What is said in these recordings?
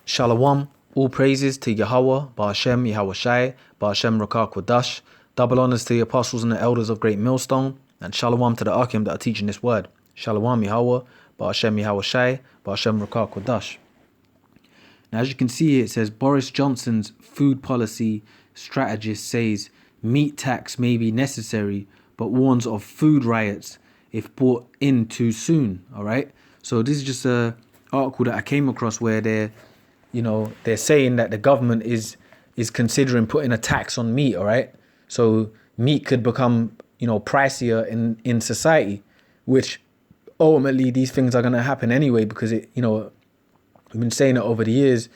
Shalom, all praises to Yahweh, Ba'ashem, Yahweh Shai, Ba'ashem Rakah Kodash. Double honors to the apostles and the elders of Great Millstone, and shalom to the Akim that are teaching this word. Shalom, Yahweh, Ba'ashem, Yahweh Shai, Ba'ashem Rakah Kodash. Now, as you can see here, it says Boris Johnson's food policy strategist says meat tax may be necessary, but warns of food riots if brought in too soon. All right. So this is just a article that I came across where they're saying that the government is considering putting a tax on meat. All right. So meat could become, pricier in society, which ultimately these things are going to happen anyway, because we've been saying it over the years,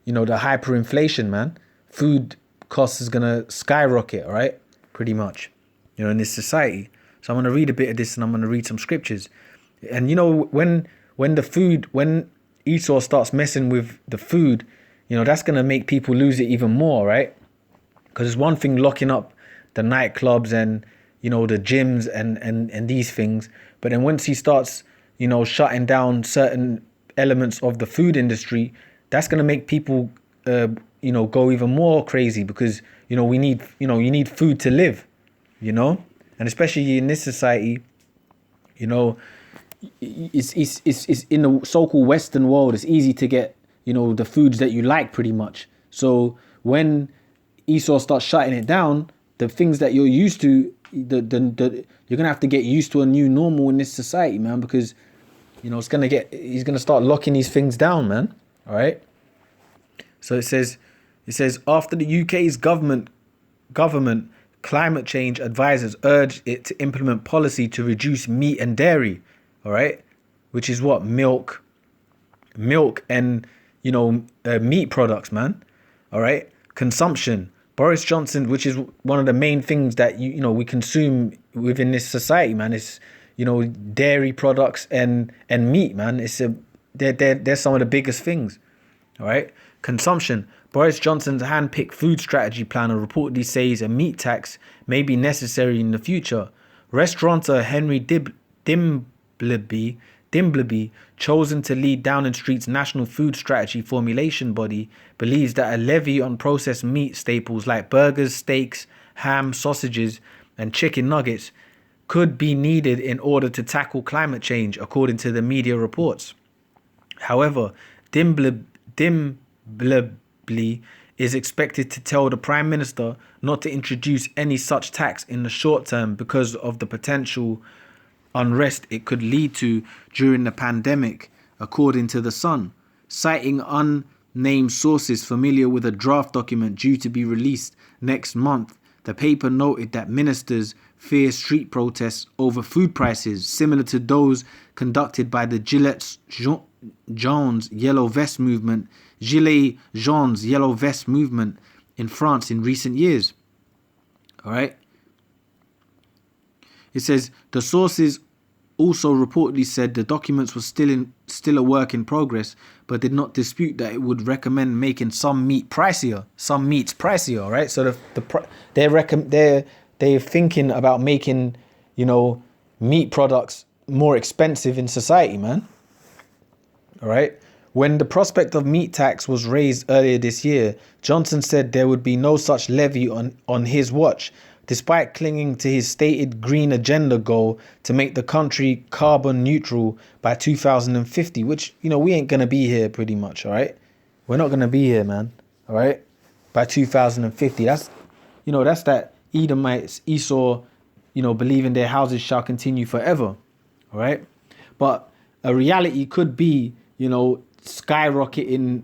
the hyperinflation, man, food costs is going to skyrocket, all right, pretty much, in this society. So I'm going to read a bit of this and I'm going to read some scriptures. And, when Esau starts messing with the food, that's going to make people lose it even more, right? Because it's one thing locking up the nightclubs and, the gyms and these things. But then once he starts, shutting down certain elements of the food industry, that's going to make people, go even more crazy, because, you need food to live, and especially in this society, it's in the so-called Western world, it's easy to get, the foods that you like pretty much. So when Esau starts shutting it down, the things that you're used to, you're going to have to get used to a new normal in this society, man, because, he's going to start locking these things down, man. All right. So it says after the UK's government climate change advisors urged it to implement policy to reduce meat and dairy. All right. Which is what? Milk and, meat products, man. All right. Consumption. Boris Johnson, which is one of the main things that, we consume within this society, man, is, dairy products and meat, man. They're some of the biggest things. All right. Consumption. Boris Johnson's hand-picked food strategy planner reportedly says a meat tax may be necessary in the future. Restaurateur Henry Dimbleby, chosen to lead Downing Street's National Food Strategy Formulation Body, believes that a levy on processed meat staples like burgers, steaks, ham, sausages, and chicken nuggets could be needed in order to tackle climate change, according to the media reports. However, Dimbleby is expected to tell the Prime Minister not to introduce any such tax in the short term because of the potential unrest it could lead to during the pandemic, according to The Sun. Citing unnamed sources familiar with a draft document due to be released next month, the paper noted that ministers fear street protests over food prices similar to those conducted by the Gilets Jaunes Yellow Vest movement in France in recent years. All right. It says the sources also reportedly said the documents were still a work in progress, but did not dispute that it would recommend making some meats pricier. All right. So they're thinking about making, meat products more expensive in society, man. All right. When the prospect of meat tax was raised earlier this year, Johnson said there would be no such levy on his watch, despite clinging to his stated green agenda goal to make the country carbon neutral by 2050, which, we ain't going to be here pretty much, all right? We're not going to be here, man, all right? By 2050. That's that Edomites, Esau, believing their houses shall continue forever, all right? But a reality could be, skyrocketing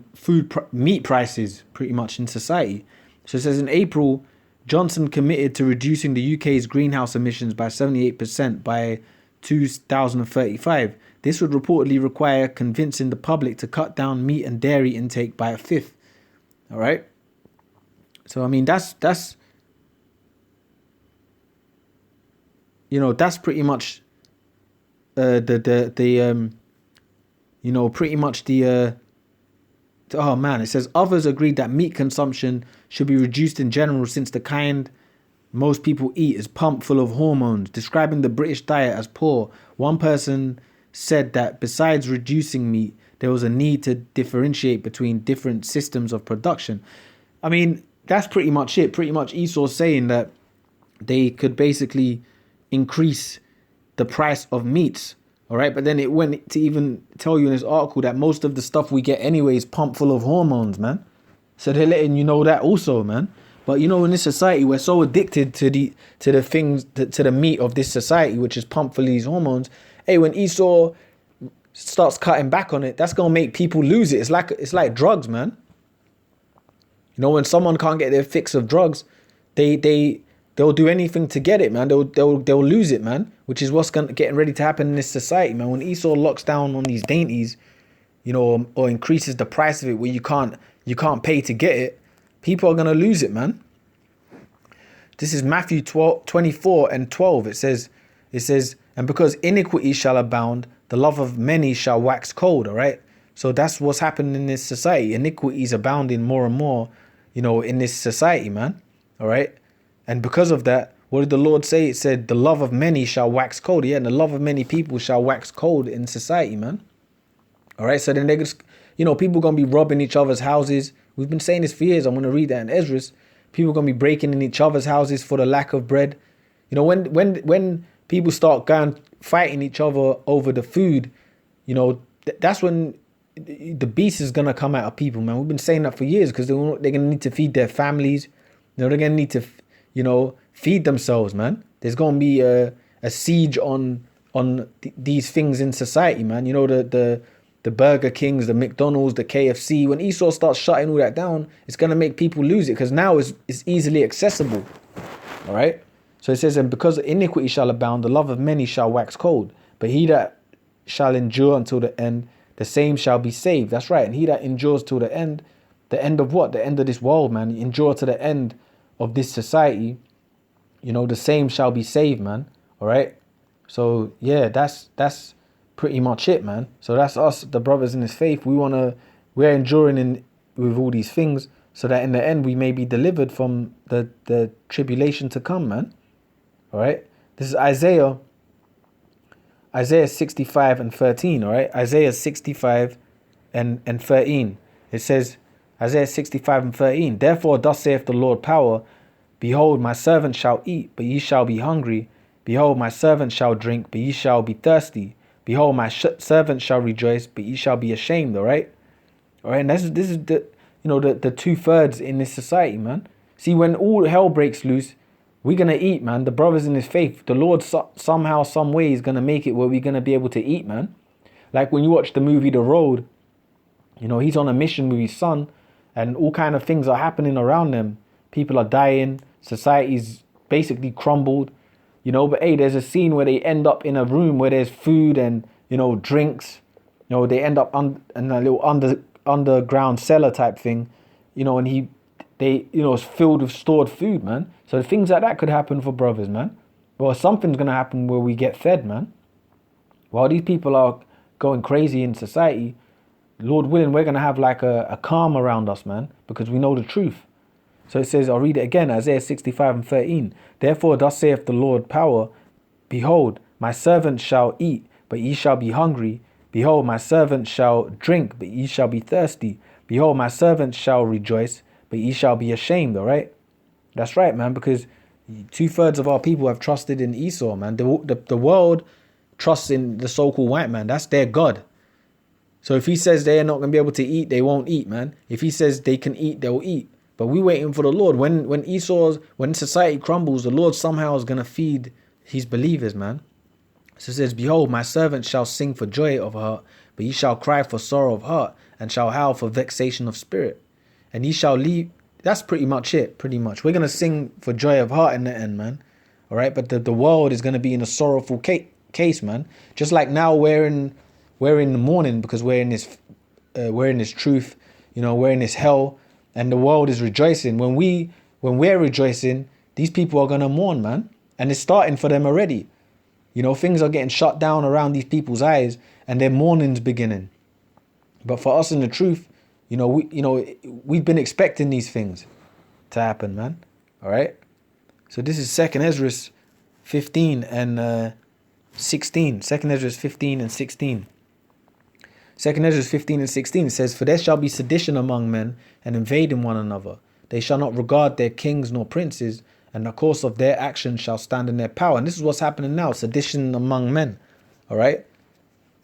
meat prices pretty much in society. So it says in April, Johnson committed to reducing the UK's greenhouse emissions by 78% by 2035. This would reportedly require convincing the public to cut down meat and dairy intake by a fifth. All right. So, I mean, that's pretty much it says others agreed that meat consumption should be reduced in general since the kind most people eat is pumped full of hormones. Describing the British diet as poor, one person said that besides reducing meat, there was a need to differentiate between different systems of production. I mean, that's pretty much it. Pretty much Esau's saying that they could basically increase the price of meats. All right. But then it went to even tell you in this article that most of the stuff we get anyway is pumped full of hormones, man. So they're letting you know that also, man. But you know, in this society, we're so addicted to the things, to the meat of this society, which is pumped full of these hormones. Hey, when Esau starts cutting back on it, that's gonna make people lose it. It's like drugs, man. You know, when someone can't get their fix of drugs, they'll do anything to get it, man. They'll lose it, man. Which is what's getting ready to happen in this society, man. When Esau locks down on these dainties, you know, or increases the price of it where you can't pay to get it, people are gonna lose it, man. This is Matthew 24:12. It says, and because iniquity shall abound, the love of many shall wax cold. All right. So that's what's happening in this society. Iniquity is abounding more and more, you know, in this society, man. All right. And because of that, what did the Lord say? It said, the love of many shall wax cold. Yeah, and the love of many people shall wax cold in society, man. All right. So then they're just, you know, people going to be robbing each other's houses. We've been saying this for years. I'm going to read that in Esdras. People are going to be breaking in each other's houses for the lack of bread. You know, when people start going fighting each other over the food, you know, that's when the beast is going to come out of people, man. We've been saying that for years because they're going to need to feed their families. You know, they're going to need to, you know, feed themselves, man. There's going to be a siege on these things in society, man. You know, the Burger Kings, the McDonald's, the KFC. When Esau starts shutting all that down, it's going to make people lose it because now it's easily accessible. All right. So it says, and because iniquity shall abound, the love of many shall wax cold. But he that shall endure until the end, the same shall be saved. That's right. And he that endures till the end of what? The end of this world, man. Endure to the end of this society. You know, the same shall be saved, man. All right. So yeah, that's pretty much it, man. So that's us, the brothers in this faith. We're enduring with all these things so that in the end we may be delivered from the tribulation to come, man. All right. This is Isaiah 65 and 13. All right. Isaiah 65 and 13. It says, Isaiah 65 and 13. Therefore, thus saith the Lord power, behold, my servant shall eat, but ye shall be hungry. Behold, my servant shall drink, but ye shall be thirsty. Behold, my servant shall rejoice, but ye shall be ashamed. All right. All right. And this is the, you know, the 2/3 in this society, man. See, when all hell breaks loose, we're going to eat, man. The brothers in this faith, the Lord somehow, some way is going to make it where we're going to be able to eat, man. Like when you watch the movie The Road, you know, he's on a mission with his son and all kind of things are happening around them. People are dying. Society's basically crumbled, you know. But hey, there's a scene where they end up in a room where there's food and, you know, drinks. You know, they end up in a little underground cellar type thing, you know, and it's filled with stored food, man. So things like that could happen for brothers, man. Well, something's going to happen where we get fed, man. While these people are going crazy in society, Lord willing, we're going to have like a calm around us, man, because we know the truth. So it says, I'll read it again, Isaiah 65 and 13. Therefore, thus saith the Lord power, behold, my servant shall eat, but ye shall be hungry. Behold, my servant shall drink, but ye shall be thirsty. Behold, my servant shall rejoice, but ye shall be ashamed. All right. That's right, man, because 2/3 of our people have trusted in Esau, man. The world trusts in the so-called white man. That's their God. So if he says they're not going to be able to eat, they won't eat, man. If he says they can eat, they'll eat. But we're waiting for the Lord. When society crumbles, the Lord somehow is going to feed his believers, man. So it says, behold, my servant shall sing for joy of heart, but ye shall cry for sorrow of heart, and shall howl for vexation of spirit. And ye shall leave. That's pretty much it, pretty much. We're going to sing for joy of heart in the end, man. All right, but the world is going to be in a sorrowful case, man. Just like now we're in the mourning because we're in this truth, you know, we're in this hell, and the world is rejoicing. When we're rejoicing, these people are going to mourn, man. And it's starting for them already. You know, things are getting shut down around these people's eyes and their mourning's beginning. But for us in the truth, you know, we've been expecting these things to happen, man. All right. So this is 2nd Esdras 15 and 16. Second Ezra 15 and 16. Second Ezra 15 and 16 says, "For there shall be sedition among men, and invading one another. They shall not regard their kings nor princes, and the course of their actions shall stand in their power." And this is what's happening now, sedition among men. All right?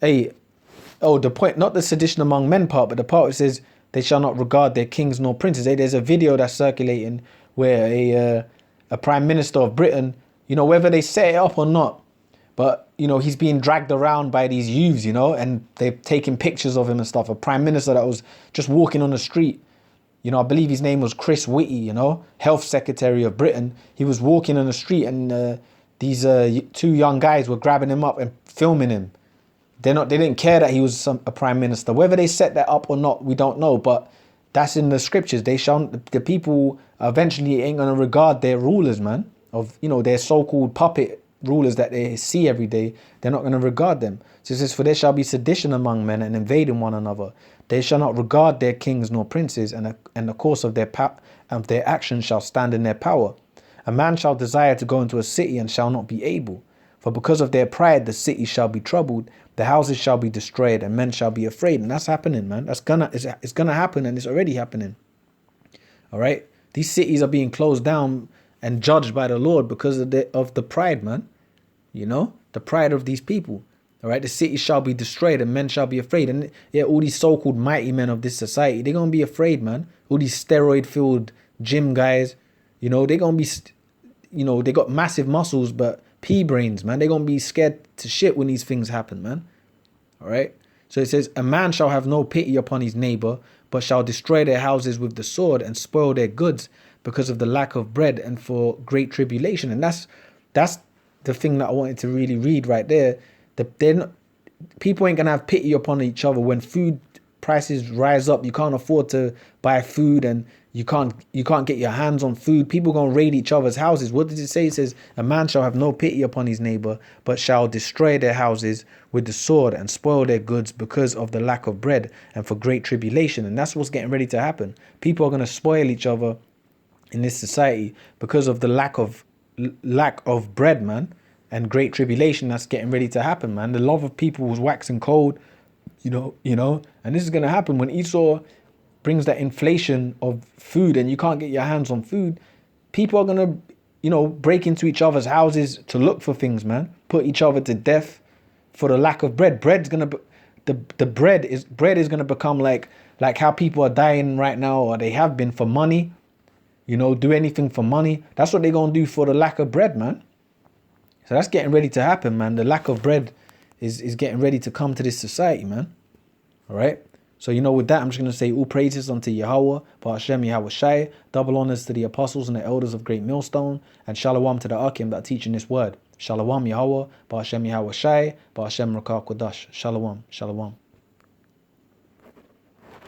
Hey, oh, the point, not the sedition among men part, but the part that says they shall not regard their kings nor princes. Hey, there's a video that's circulating where a prime minister of Britain, whether they set it up or not, but, he's being dragged around by these youths, and they're taking pictures of him and stuff. A prime minister that was just walking on the street. I believe his name was Chris Whitty, Health Secretary of Britain. He was walking on the street and these two young guys were grabbing him up and filming him. They didn't care that he was a prime minister. Whether they set that up or not, we don't know. But that's in the scriptures. The people eventually ain't gonna regard their rulers, man. Their so-called puppet rulers that they see every day. They're not gonna regard them. So it says, "For there shall be sedition among men, and invading one another. They shall not regard their kings nor princes, and the course of their actions shall stand in their power. A man shall desire to go into a city and shall not be able. For because of their pride, the city shall be troubled, the houses shall be destroyed, and men shall be afraid." And that's happening, man. It's gonna happen, and it's already happening. All right, these cities are being closed down and judged by the Lord because of the pride, man. The pride of these people. All right, the city shall be destroyed, and men shall be afraid. And yeah, all these so-called mighty men of this society, they're gonna be afraid, man. All these steroid-filled gym guys, they're gonna be, they got massive muscles, but pea brains, man. They're going to be scared to shit when these things happen, man. All right. So it says, "A man shall have no pity upon his neighbor, but shall destroy their houses with the sword and spoil their goods because of the lack of bread and for great tribulation." And that's the thing that I wanted to really read right there. People ain't going to have pity upon each other when food prices rise up. You can't afford to buy food, and you can't get your hands on food. People gonna raid each other's houses. What does it say? It says, "A man shall have no pity upon his neighbor, but shall destroy their houses with the sword and spoil their goods because of the lack of bread and for great tribulation." And that's what's getting ready to happen. People are gonna spoil each other in this society because of the lack of bread, man, and great tribulation that's getting ready to happen, man. The love of people was waxing cold, and this is gonna happen when Esau brings that inflation of food and you can't get your hands on food. People are gonna, break into each other's houses to look for things, man. Put each other to death for the lack of bread. Bread is gonna become like how people are dying right now, or they have been, for money. Do anything for money. That's what they're gonna do for the lack of bread, man. So that's getting ready to happen, man. The lack of bread is getting ready to come to this society, man. All right. So, with that, I'm just going to say all praises unto Yahweh, Ba'ashem Yahweh Shai, double honors to the apostles and the elders of Great Millstone, and shalom to the Akim that are teaching this word. Shalom Yahweh, Ba'ashem Yahweh Shai, Ba'ashem Rakah Kodash. Shalom, shalom.